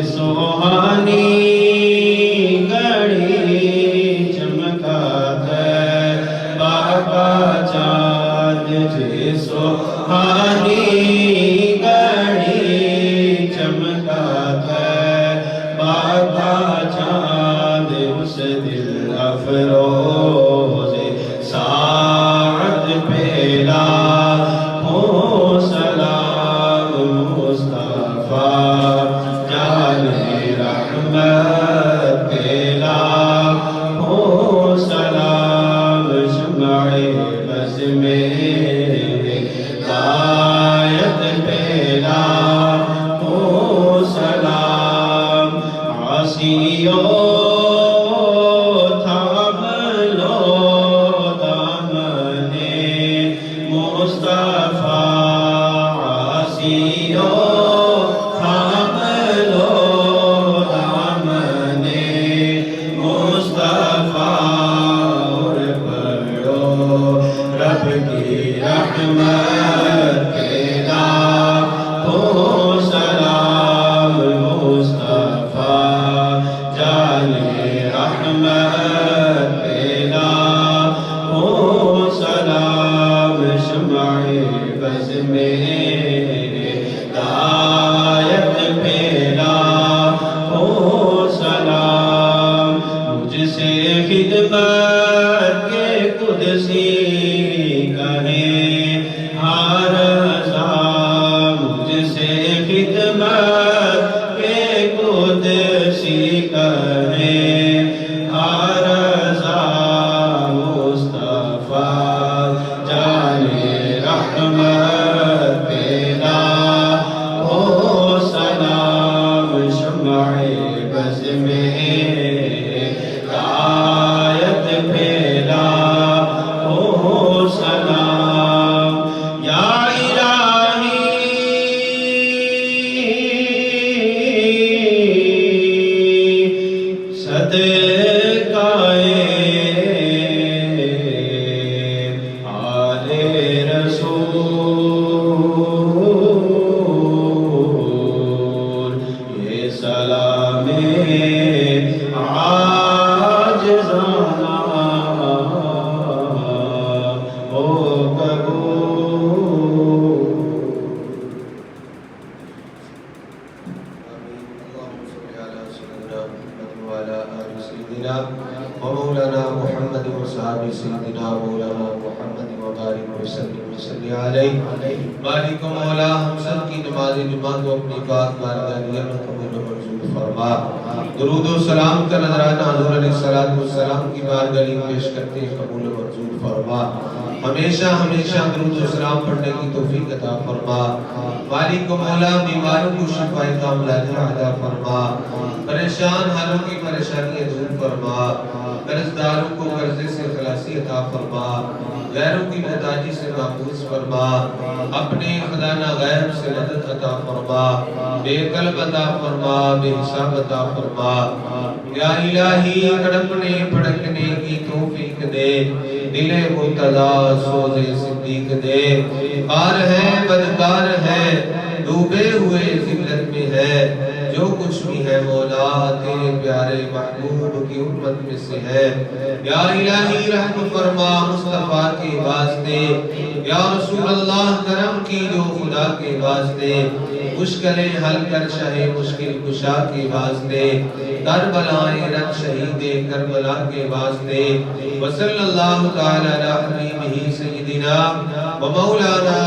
سوہانی گھڑی چمکا ہے بابا چاند جی سوہانی گھڑی چمکا ہے بابا چاند اس دل افروز ساعت پیلا ہو سلام مصطفیٰ جان رحمت پیلا ہو سلام شمع بز میں ہدایت پیلا ہو سلام عاصیوں ومولانا محمد وصحابہ سیدنا مولانا محمد وبارک وسلم صلی علیہ مالک مولا ہم سب کی نماز جمعہ کو اپنی پاک بارگاہ میں قبول و منظور فرما. درود و سلام کا نذرانہ حضور علیہ السلام کی بارگاہ میں پیش کرتے ہیں، قبول و منظور فرما. ہمیشہ ہمیشہ درود و سلام پڑھنے کی توفیق عطا فرما. مالک مولا بیماروں کو شفا کاملہ عطا فرما. پریشان حالوں کی پریشانیاں دور فرما. قرض داروں کو قرضے سے خلاصی عطا فرما. غیروں کی محتاجی سے محفوظ فرما. اپنے خزانہ غیب سے مدد عطا فرما. بے قلب عطا فرما، بے حساب عطا فرما. یا الہی تڑپنے پھڑکنے کی توفیق دے. دل مرتضیٰ سوز صدیق دے. خار ہے بدکار ہے، ڈوبے ہوئے ذلت میں ہے. جو کچھ بھی ہے مولا تیرے پیارے محبوب کی امت میں سے ہے. یا الہی رحم فرما مصطفیٰ کے واسطے. یا رسول اللہ کرم کی جو خدا کے واسطے. مشکلیں حل کر شاہ مشکل کشا کے واسطے. کربلائے رب شہید کربلا کے واسطے. وصلی اللہ تعالی علی حبیبہ سیدنا و مولانا